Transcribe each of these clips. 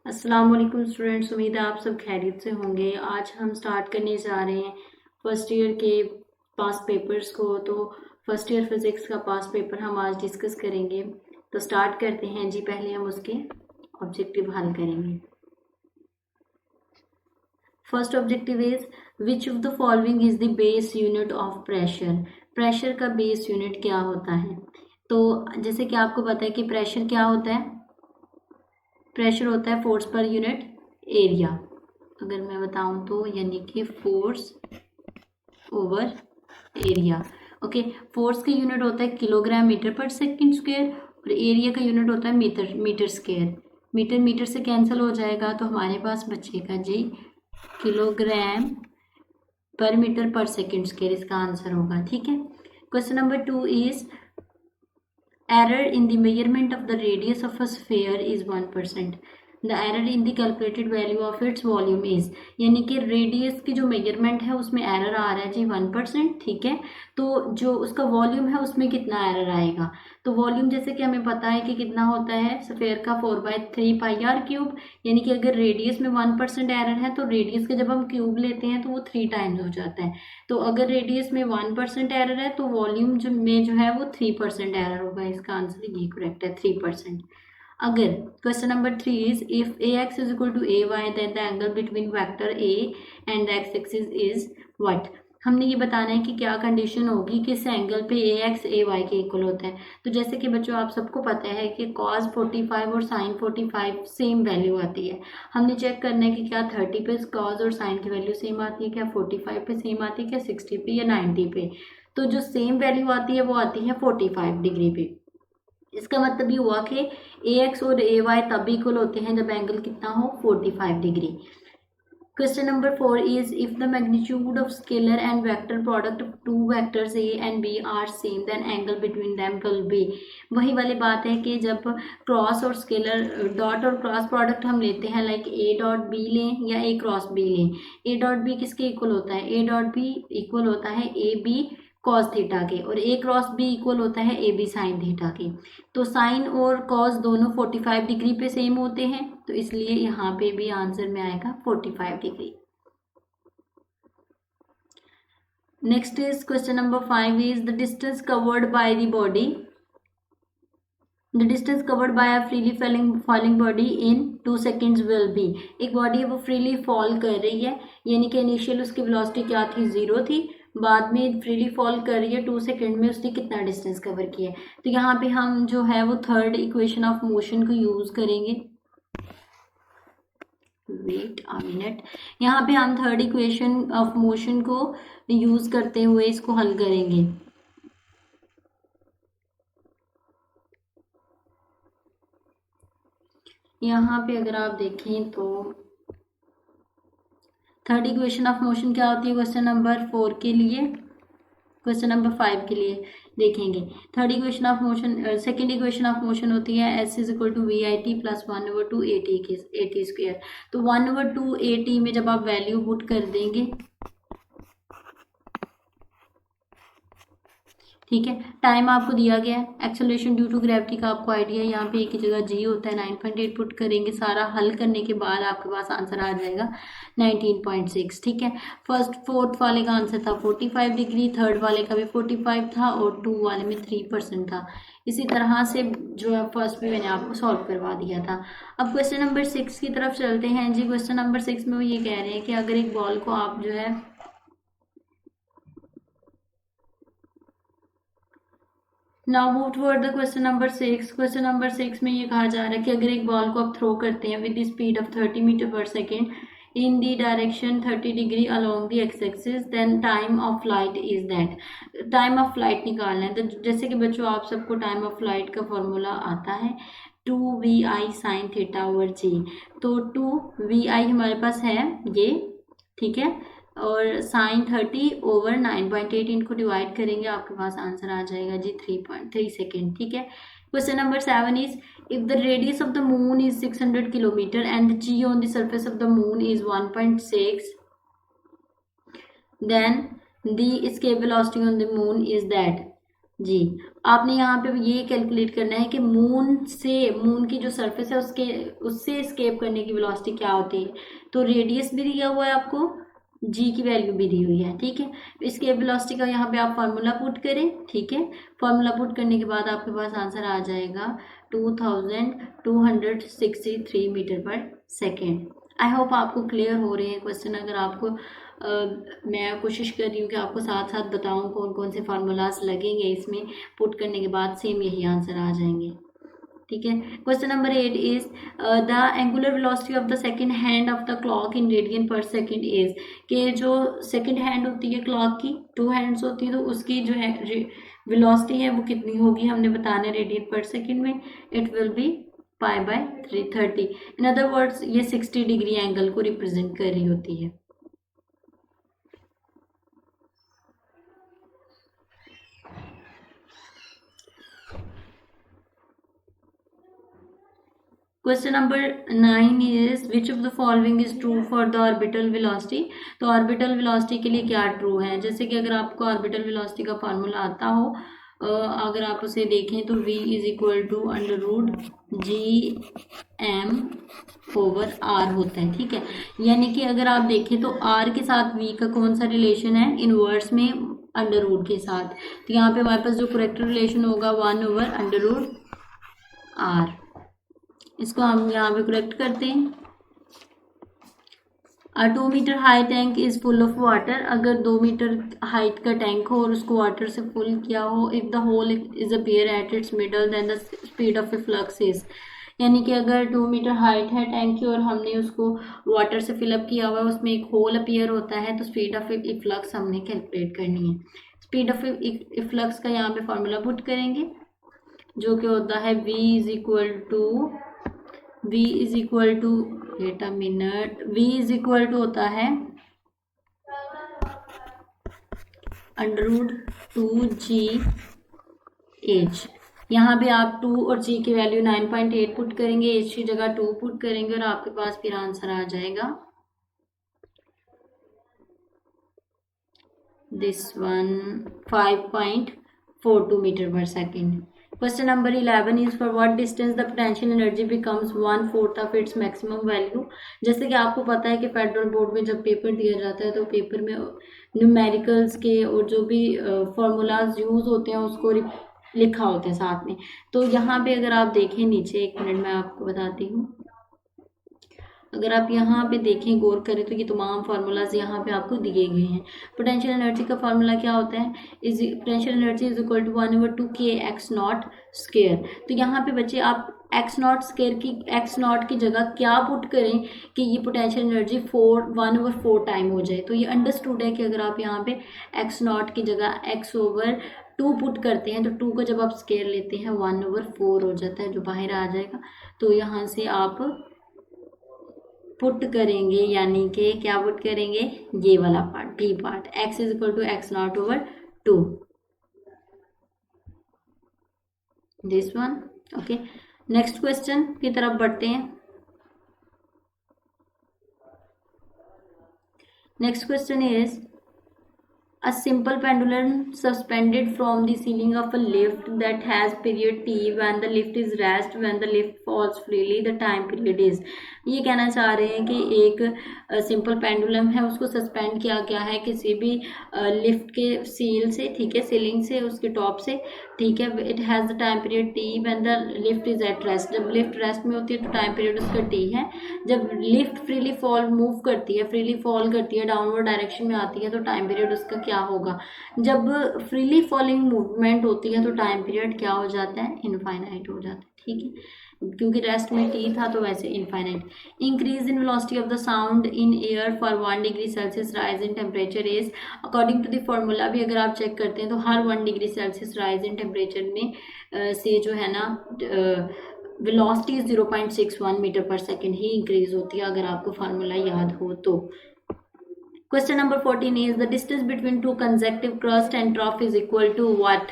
अस्सलाम वालेकुम स्टूडेंट्स, उम्मीद है आप सब खैरियत से होंगे। आज हम स्टार्ट करने जा रहे हैं फर्स्ट ईयर के पास पेपर्स को। तो फर्स्ट ईयर फिजिक्स का पास पेपर हम आज डिस्कस करेंगे। तो स्टार्ट करते हैं जी। पहले हम उसके ऑब्जेक्टिव हल करेंगे। First objective is which of the following is the base unit of pressure. Pressure का बेस यूनिट क्या होता है? तो जैसे कि आपको पता है कि प्रेशर क्या होता है। प्रेशर होता है फोर्स पर यूनिट एरिया। अगर मैं बताऊं तो यानी कि force over area. Okay, force का यूनिट होता है किलोग्राम मीटर पर सेकंड स्क्वायर और एरिया का यूनिट होता है metre metre square. Metre metre से कैंसिल हो जाएगा तो हमारे पास बचेगा जी किलोग्राम पर मीटर पर सेकंड स्क्वायर। इसका आंसर होगा। ठीक है। Question number 2 is error in the measurement of the radius of a sphere is 1%. The error in the calculated value of its volume is, यानी कि रेडियस की जो मेजरमेंट है उसमें एरर आ रहा है जी 1%। ठीक है। तो जो उसका वॉल्यूम है उसमें कितना एरर आएगा? तो वॉल्यूम जैसे कि हमें पता है कि कितना होता है स्फेयर का 4/3 पाई आर क्यूब। यानी कि अगर रेडियस में 1% एरर है तो रेडियस का जब हम क्यूब लेते हैं तो वो 3 टाइम्स हो जाता है। तो अगर रेडियस में 1% एरर है तो वॉल्यूम जो है वो 3% एरर होगा। इसका आंसर ये करेक्ट है, 3%। अगर question number 3 is if a x is equal to a y then the angle between vector a and the x axis is what. हमने ये बताना है कि क्या कंडीशन होगी किस एंगल पे ए एक्स ए वाई के इक्वल होता है। तो जैसे कि बच्चों आप सबको पता है कि cos 45 और sin 45 सेम वैल्यू आती है। हमने चेक करना है कि क्या 30 पे cos और sin की वैल्यू सेम आती है, क्या 45 पे सेम आती है, क्या 60 पे या 90 पे। तो जो सेम वैल्यू आती है वो आती है 45 डिग्री पे। इसका मतलब ये हुआ कि ए एक्स और ए वाई तब इक्वल होते हैं जब एंगल कितना हो 45 degree. Question number 4 is if the magnitude of scalar and vector product of two vectors a and b are same then angle between them will be। वही वाली बात है कि जब क्रॉस और स्केलर डॉट और क्रॉस प्रोडक्ट हम लेते हैं लाइक a डॉट b लें या a क्रॉस b लें। a डॉट b किसके इक्वल होता है? a डॉट b इक्वल होता है a b कॉस थीटा के और a क्रॉस b इक्वल होता है a b साइन थीटा के। तो साइन और कॉस दोनों 45 डिग्री पे सेम होते हैं तो इसलिए यहाँ पे भी आंसर में आएगा 45 degree. Next is question number 5 is the distance covered by the body. The distance covered by a freely falling body in 2 seconds will be. एक बॉडी है वो फ्रीली फॉल कर रही है यानी कि इनिशियल उसकी वेलोसिटी क्या थी? 0 थी। बाद में फ्रीली फॉल कर रही है 2 सेकेंड में उसने कितना डिस्टेंस कवर किया है। तो यहाँ पे हम जो है वो थर्ड इक्वेशन ऑफ मोशन को यूज करेंगे। Wait a minute. यहाँ पे हम थर्ड इक्वेशन ऑफ मोशन को यूज करते हुए इसको हल करेंगे। यहाँ पे अगर आप देखें तो थर्ड इक्वेशन ऑफ मोशन क्या होती है क्वेश्चन नंबर 4 के लिए, क्वेश्चन नंबर 5 के लिए देखेंगे। Third equation of motion second equation of motion होती है s is equal to v i t plus 1/2 a t square. तो 1/2 ए टी में जब आप वैल्यू पुट कर देंगे, ठीक है। टाइम आपको दिया गया है, एक्सेलरेशन ड्यू टू ग्रेविटी का आपको आइडिया है। यहाँ पे एक ही जगह जी होता है 9.8 पुट करेंगे। सारा हल करने के बाद आपके पास आंसर आ जाएगा 19.6। ठीक है। फोर्थ वाले का आंसर था 45 डिग्री, थर्ड वाले का भी 45 था और 2 वाले में 3% था। इसी तरह से जो है फर्स्ट भी मैंने आपको सॉल्व करवा दिया था। अब क्वेश्चन नंबर 6 की तरफ चलते हैं जी। क्वेश्चन नंबर 6 में वो ये कह रहे हैं कि अगर एक बॉल को आप जो है now move toward the question number 6। Question number 6 में ये कहा जा रहा है कि अगर एक बॉल को आप थ्रो करते हैं with the speed of 30 metre पर second in the direction 30 degree along the x axis then time of flight is that. Time of flight निकालना है। तो जैसे कि बच्चों आप सबको टाइम ऑफ फ्लाइट का फॉर्मूला आता है 2vi साइन थीटा ओवर जी। तो 2vi हमारे पास है ये, ठीक है, और साइन 30 ओवर 9.8 इनको डिवाइड करेंगे आपके पास आंसर आ जाएगा जी 3.3 सेकेंड। ठीक है। Question number 7 is if the radius of the moon is 600 kilometre and the g on the surface of the moon is 1.6 then the escape velocity on the moon is that. जी, आपने यहाँ पे ये calculate करना है कि moon की जो सरफेस है उसके उससे एस्केप करने की वेलोसिटी क्या होती है। तो रेडियस भी दिया हुआ है आपको, जी की वैल्यू भी दी हुई है, ठीक है। इसके वेलोसिटी का यहाँ पे आप फार्मूला पुट करें, ठीक है। फार्मूला पुट करने के बाद आपके पास आंसर आ जाएगा 2263 मीटर पर सेकेंड। आई होप आपको क्लियर हो रहे हैं क्वेश्चन। अगर आपको मैं कोशिश कर रही हूँ कि आपको साथ साथ बताऊँ कौन कौन से फार्मूलाज लगेंगे, इसमें पुट करने के बाद सेम यही आंसर आ जाएंगे, ठीक है। Question number 8 is the angular velocity of the second hand of the clock in radian पर सेकंड इज, कि जो सेकंड हैंड होती है क्लॉक की, 2 हैंड्स होती है, तो उसकी जो है वेलोसिटी है वो कितनी होगी हमने बताना रेडियन पर सेकंड में। It will be pi by 330। In other words ये 60 डिग्री एंगल को रिप्रेजेंट कर रही होती है। Question number 9 is which of the following is true for the orbital velocity. तो ऑर्बिटल वेलोसिटी के लिए क्या ट्रू है, जैसे कि अगर आपको ऑर्बिटल वेलोसिटी का फार्मूला आता हो, अगर आप उसे देखें तो v is equal to under root g m over r होता है, ठीक है। यानी कि अगर आप देखें तो r के साथ v का कौन सा रिलेशन है, इनवर्स में अंडर रूट के साथ। तो यहाँ पे हमारे पास जो करेक्ट रिलेशन होगा 1 ओवर अंडर रूट आर। इसको हम यहाँ पे करेक्ट करते हैं। A 2 metre high tank is full of water. अगर 2 मीटर हाइट का टैंक हो और उसको वाटर से फुल किया हो, if the hole is appear at its middle then the speed of a flux is. यानी कि अगर 2 मीटर हाइट है टैंक की और हमने उसको वाटर से फिलअप किया हुआ है, उसमें एक होल अपीयर होता है, तो स्पीड ऑफ इफ्लक्स हमने कैलकुलेट करनी है। स्पीड ऑफ इफ्लक्स का यहाँ पे फॉर्मूला पुट करेंगे, जो कि होता है v is equal to wait a minute, v is equal to होता है अंडर रूट 2g h। यहाँ पे आप 2 और g की वैल्यू 9.8 पुट करेंगे, h की जगह 2 पुट करेंगे और आपके पास फिर आंसर आ जाएगा दिस वन 5.42 मीटर पर second. Question number 11 is for what distance the potential energy becomes 1/4 of its maximum value. जैसे कि आपको पता है कि फेडरल बोर्ड में जब पेपर दिया जाता है तो पेपर में न्यूमेरिकल्स के और जो भी फॉर्मूलाज यूज होते हैं उसको लिखा होता है साथ में। तो यहाँ पे अगर आप देखें नीचे, एक मिनट में आपको बताती हूँ, अगर आप यहाँ पे देखें गौर करें तो ये तमाम फार्मूलाज यहाँ पे आपको दिए गए हैं। पोटेंशियल एनर्जी का फार्मूला क्या होता है, is potential energy is equal to 1/2 x not square. तो यहाँ पे बच्चे आप x नॉट स्क्वायर की x नॉट की जगह क्या पुट करें कि ये पोटेंशियल एनर्जी 1/4 टाइम हो जाए। तो ये अंडरस्टूड है कि अगर आप यहाँ पे x नॉट की जगह x/2 पुट करते हैं तो 2 को जब आप स्क्वायर लेते हैं 1/4 हो जाता है, जो बाहर आ जाएगा। तो यहाँ से आप पुट करेंगे, यानी कि क्या पुट करेंगे, ये वाला part D part, x is equal to x not over 2, this one. Okay, next question की तरफ बढ़ते हैं। Next question is a simple pendulum suspended from the ceiling of a lift that has period t when the lift is rest when the lift falls freely the time period is। ये कहना चाह रहे हैं कि एक simple pendulum है, उसको suspend किया गया है किसी भी लिफ्ट के सील से, ठीक है, सीलिंग से, उसके टॉप से, ठीक है। It has the time period T when the lift is at rest. जब लिफ्ट रेस्ट में होती है तो टाइम पीरियड उसका टी है। जब लिफ्ट फ्रीली फॉल करती है डाउनवर्ड डायरेक्शन में आती है तो टाइम पीरियड उसका क्या होगा। जब फ्रीली फॉलिंग मूवमेंट होती है तो टाइम पीरियड क्या हो जाता है, इनफाइनाइट हो जाता है, ठीक है, क्योंकि रेस्ट में टी था तो वैसे infinite. Increase in velocity of the sound in air for 1 degree Celsius rise in temperature is. According to the formula भी अगर आप चेक करते हैं तो हर 1 degree Celsius rise in temperature में से जो है ना वेलोसिटी 0.61 मीटर पर सेकेंड ही इंक्रीज होती है, अगर आपको फार्मूला याद हो तो। Question number 14 is the distance between 2 consecutive crest and trough is equal to what.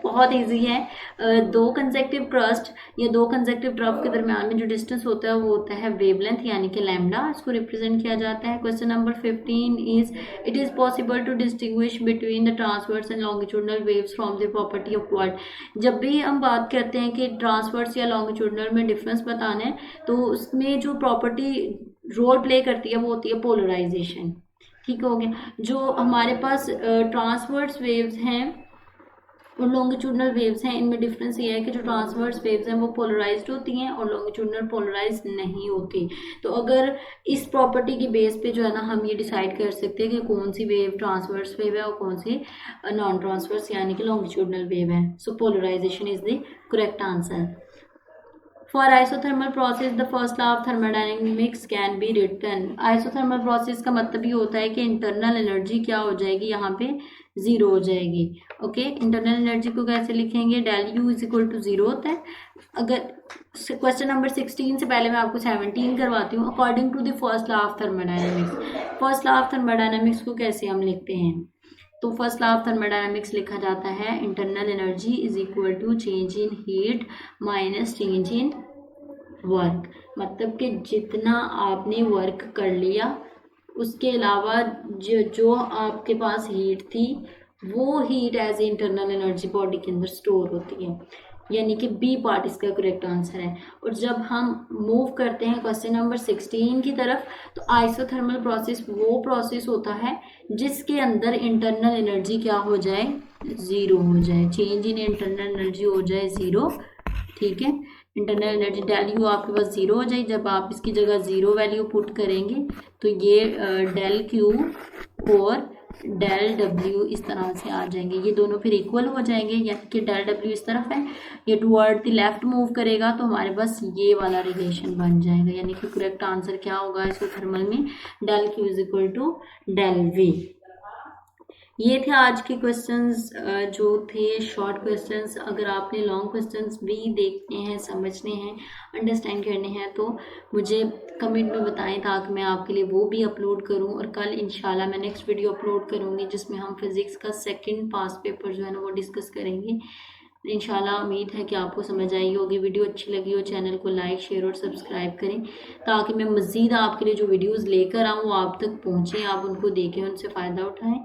बहुत इजी है। दो कंसेक्टिव क्रस्ट या दो कंसेक्टिव ट्रफ के दरमियान में जो डिस्टेंस होता है वो होता है वेवलेंथ यानी कि लैम्डा, इसको रिप्रेजेंट किया जाता है। Question number 15 is it is possible to distinguish between the transverse and longitudinal waves from the property of what. जब भी हम बात करते हैं कि ट्रांसवर्स या लॉन्गिट्यूडनल में डिफरेंस बताना है तो उसमें जो प्रॉपर्टी रोल प्ले करती है वो होती है पोलराइजेशन। ठीक हो गया। जो हमारे पास ट्रांसवर्स वेव्स हैं और लॉन्गिट्यूडनल वेव्स हैं, इनमें डिफरेंस ये है कि जो ट्रांसवर्स वेव्स हैं वो पोलराइज्ड होती हैं और लॉन्गिट्यूडनल पोलराइज्ड नहीं होती। तो अगर इस प्रॉपर्टी की बेस पे जो है ना हम ये डिसाइड कर सकते हैं कि कौन सी वेव ट्रांसवर्स वेव है और कौन सी नॉन ट्रांसवर्स यानी कि लॉन्गिट्यूडनल वेव है। So polarisation is the correct answer. For isothermal process, the first law of thermodynamics can be written. Isothermal process का मतलब ये होता है कि इंटरनल एनर्जी क्या हो जाएगी, यहाँ पे जीरो हो जाएगी। ओके, इंटरनल एनर्जी को कैसे लिखेंगे, del U is equal to zero होता है। अगर क्वेश्चन नंबर 16 से पहले मैं आपको 17 करवाती हूँ। According to the first law of thermodynamics, first law of thermodynamics को कैसे हम लिखते हैं, तो फर्स्ट लॉ ऑफ थर्मोडायनेमिक्स लिखा जाता है internal energy is equal to change in heat minus change in work. मतलब कि जितना आपने वर्क कर लिया उसके अलावा जो आपके पास हीट थी वो heat as internal energy body के अंदर स्टोर होती है, यानी कि बी पार्ट इसका करेक्ट आंसर है। और जब हम मूव करते हैं क्वेश्चन नंबर 16 की तरफ, तो आइसोथर्मल प्रोसेस वो प्रोसेस होता है जिसके अंदर इंटरनल एनर्जी क्या हो जाए, जीरो हो जाए, चेंज इन इंटरनल एनर्जी हो जाए जीरो। ठीक है, इंटरनल एनर्जी डेल यू आपके पास जीरो हो जाए। जब आप इसकी जगह जीरो वैल्यू पुट करेंगे तो ये डेल क्यू और डेल डब्ल्यू इस तरह से आ जाएंगे, ये दोनों फिर इक्वल हो जाएंगे, यानी कि डेल डब्ल्यू इस तरफ है, ये टुवर्ड द लेफ्ट मूव करेगा तो हमारे पास ये वाला रिलेशन बन जाएगा। यानी कि करेक्ट आंसर क्या होगा इसको थर्मल में, del Q is equal to del V. ये थे आज के क्वेश्चंस जो थे शॉर्ट क्वेश्चंस। अगर आपने लॉन्ग क्वेश्चंस भी देखने हैं, समझने हैं, अंडरस्टैंड करने हैं तो मुझे कमेंट में बताएं ताकि मैं आपके लिए वो भी अपलोड करूं। और कल इंशाल्लाह मैं नेक्स्ट वीडियो अपलोड करूंगी जिसमें हम फिजिक्स का सेकंड पास पेपर जो है ना वो डिस्कस करेंगे। इंशाल्लाह उम्मीद है कि आपको समझ आई होगी। वीडियो अच्छी लगी हो चैनल को लाइक शेयर और सब्सक्राइब करें ताकि मैं मज़ीद आपके लिए जो वीडियोस लेकर आऊँ वो आप तक पहुँचे, आप उनको देखें, उनसे फ़ायदा उठाएं।